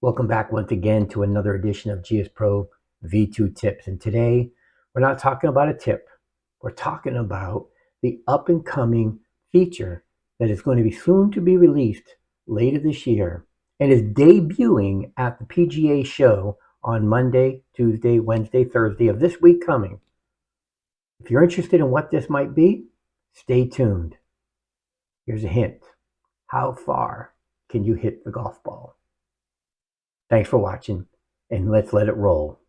Welcome back once again to another edition of GSPro V2 Tips. And today we're not talking about a tip. We're talking about the up and coming feature that is going to be soon to be released later this year and is debuting at the PGA show on Monday, Tuesday, Wednesday, Thursday of this week coming. If you're interested in what this might be, stay tuned. Here's a hint. How far can you hit the golf ball? Thanks for watching, and let's let it roll.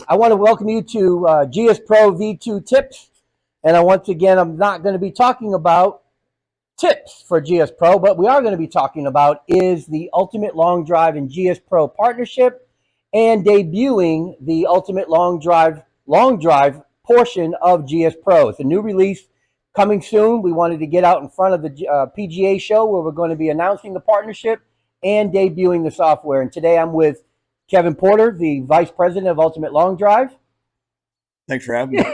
I want to welcome you to GSPro V2 Tips. And once again, I'm not going to be talking about tips for GSPro, but we are going to be talking about is the Ultimate Long Drive and GSPro partnership and debuting the Ultimate Long Drive portion of GSPro. It's a new release coming soon. We wanted to get out in front of the PGA show where we're going to be announcing the partnership and debuting the software. And today I'm with Kevin Porter, the Vice President of Ultimate Long Drive. Thanks for having me.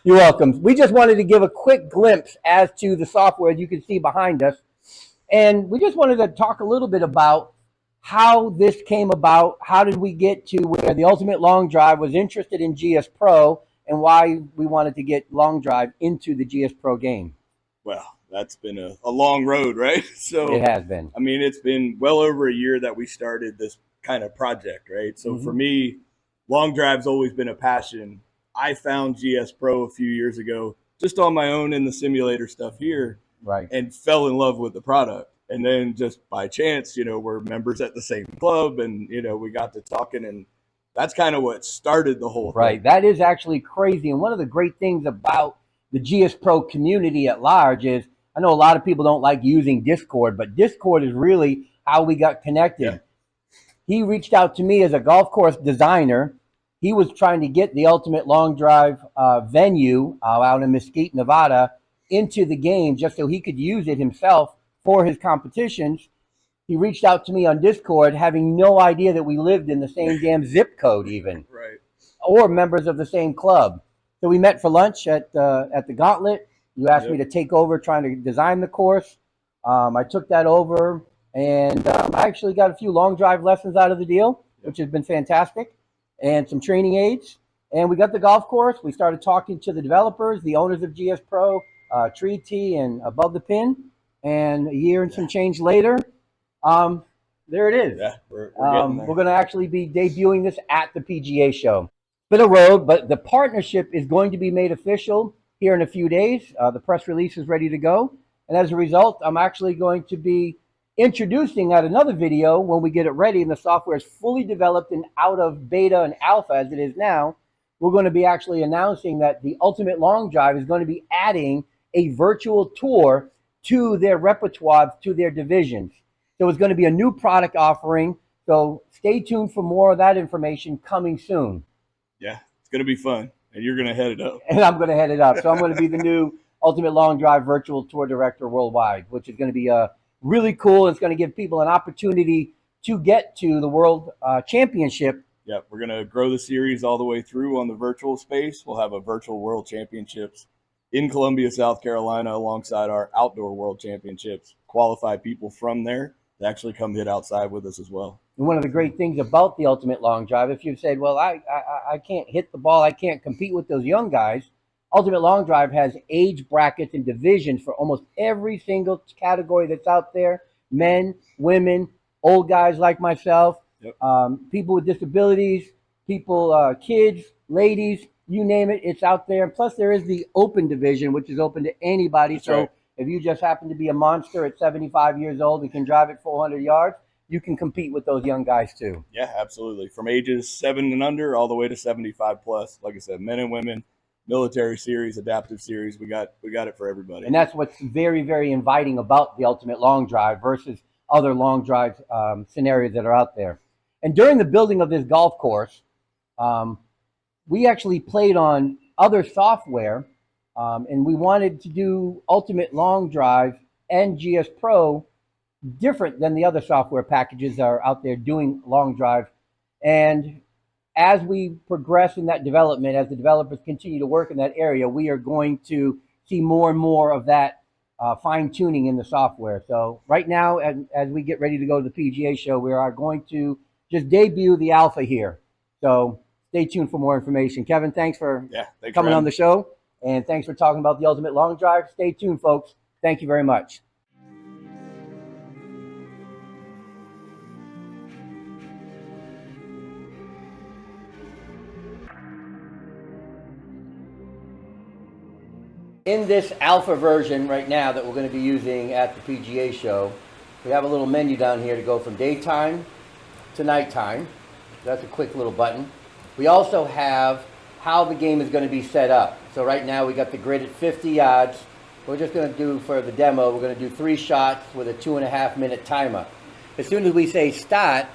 You're welcome. We just wanted to give a quick glimpse as to the software you can see behind us. And we just wanted to talk a little bit about how this came about. How did we get to where the Ultimate Long Drive was interested in GSPro and why we wanted to get Long Drive into the GSPro game? Well, that's been a long road, right? So it has been. I mean, it's been well over a year that we started this kind of project, right? So for me, long drive's always been a passion. I found GSPro a few years ago just on my own in the simulator stuff here, right, and fell in love with the product. And then just by chance, we're members at the same club, and we got to talking, and that's kind of what started the whole thing. Right. That is actually crazy. And one of the great things about the GSPro community at large is I know a lot of people don't like using Discord, but Discord is really how we got connected. Yeah. He reached out to me as a golf course designer. He was trying to get the Ultimate Long Drive venue out in Mesquite, Nevada, into the game just so he could use it himself for his competitions. He reached out to me on Discord, having no idea that we lived in the same damn zip code even, right, or members of the same club. So we met for lunch at the Gauntlet. You asked me to take over trying to design the course. I took that over, and I actually got a few long drive lessons out of the deal, which has been fantastic, and some training aids. And we got the golf course. We started talking to the developers, the owners of GSPro, Tree T and Above the Pin. And a year and some change later, there it is. Yeah, we're getting there. We're going to actually be debuting this at the PGA show. Been a road, but the partnership is going to be made official here in a few days. The press release is ready to go. And as a result, I'm actually going to be introducing at another video when we get it ready and the software is fully developed and out of beta and alpha as it is now. We're going to be actually announcing that the Ultimate Long Drive is going to be adding a virtual tour to their repertoire, to their divisions. So it's going to be a new product offering. So stay tuned for more of that information coming soon. Yeah, it's going to be fun. And you're going to head it up. And I'm going to head it up. So I'm going to be the new Ultimate Long Drive Virtual Tour Director worldwide, which is going to be really cool. It's going to give people an opportunity to get to the World Championship. Yeah, we're going to grow the series all the way through on the virtual space. We'll have a virtual World Championships in Columbia, South Carolina, alongside our outdoor World Championships. Qualify people from there to actually come hit outside with us as well. And one of the great things about the Ultimate Long Drive, if you've said, well, I can't hit the ball, I can't compete with those young guys, Ultimate Long Drive has age brackets and divisions for almost every single category that's out there. Men, women, old guys like myself, people with disabilities, people, kids, ladies, you name it, it's out there. And plus there is the open division, which is open to anybody. That's so right. If you just happen to be a monster at 75 years old and can drive it 400 yards, you can compete with those young guys too. Yeah, absolutely. From ages 7 and under all the way to 75 plus. Like I said, men and women, military series, adaptive series. We got it for everybody. And that's what's very, very inviting about the Ultimate Long Drive versus other long drive scenarios that are out there. And during the building of this golf course, we actually played on other software, and we wanted to do Ultimate Long Drive and GSPro different than the other software packages that are out there doing long drive. And as we progress in that development, as the developers continue to work in that area, we are going to see more and more of that fine tuning in the software. So right now, as we get ready to go to the PGA show, we are going to just debut the alpha here. So stay tuned for more information. Kevin, thanks for coming on the show, and thanks for talking about the Ultimate Long Drive. Stay tuned, folks. Thank you very much. In this alpha version right now that we're going to be using at the PGA show, we have a little menu down here to go from daytime to nighttime. That's a quick little button. We also have how the game is going to be set up. So right now we got the grid at 50 yards. We're just going to do, for the demo, we're going to do 3 shots with a 2.5-minute timer. As soon as we say start,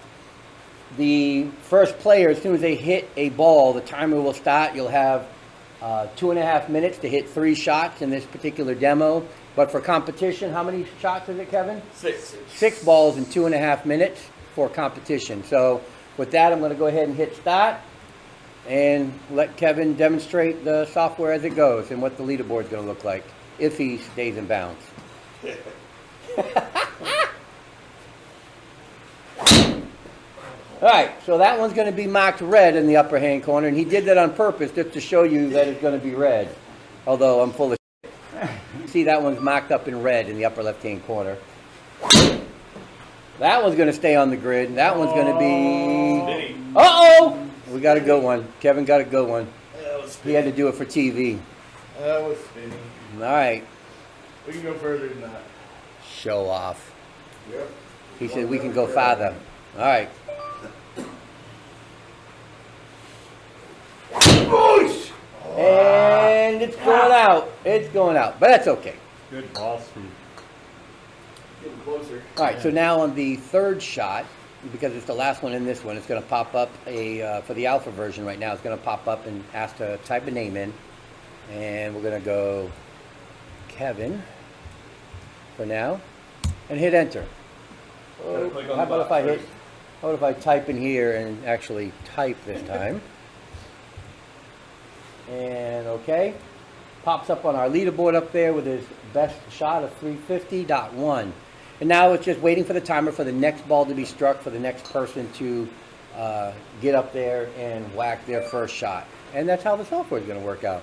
the first player, as soon as they hit a ball, the timer will start. You'll have 2.5 minutes to hit 3 shots in this particular demo. But for competition, how many shots is it, Kevin? 6. 6 balls in 2.5 minutes for competition. So with that, I'm going to go ahead and hit start and let Kevin demonstrate the software as it goes and what the leaderboard is going to look like if he stays in bounds. All right, so that one's going to be marked red in the upper hand corner, and he did that on purpose just to show you that it's going to be red, although I'm full of shit. See, that one's marked up in red in the upper left-hand corner. That one's going to stay on the grid. That one's going to be... Uh-oh! We got a good one. Kevin got a good one. He had to do it for TV. That was spinning. All right. We can go further than that. Show off. Yep. He said we can go farther. All right. And it's going out. It's going out. But that's okay. Good ball speed. Getting closer. All right, so now on the third shot, because it's the last one in this one, it's going to pop up for the alpha version right now, it's going to pop up and ask to type a name in. And we're going to go Kevin for now and hit enter. Oh, how about if I type in here and actually type this time? And okay, pops up on our leaderboard up there with his best shot of 350.1. And now it's just waiting for the timer for the next ball to be struck for the next person to get up there and whack their first shot. And that's how the software is going to work out.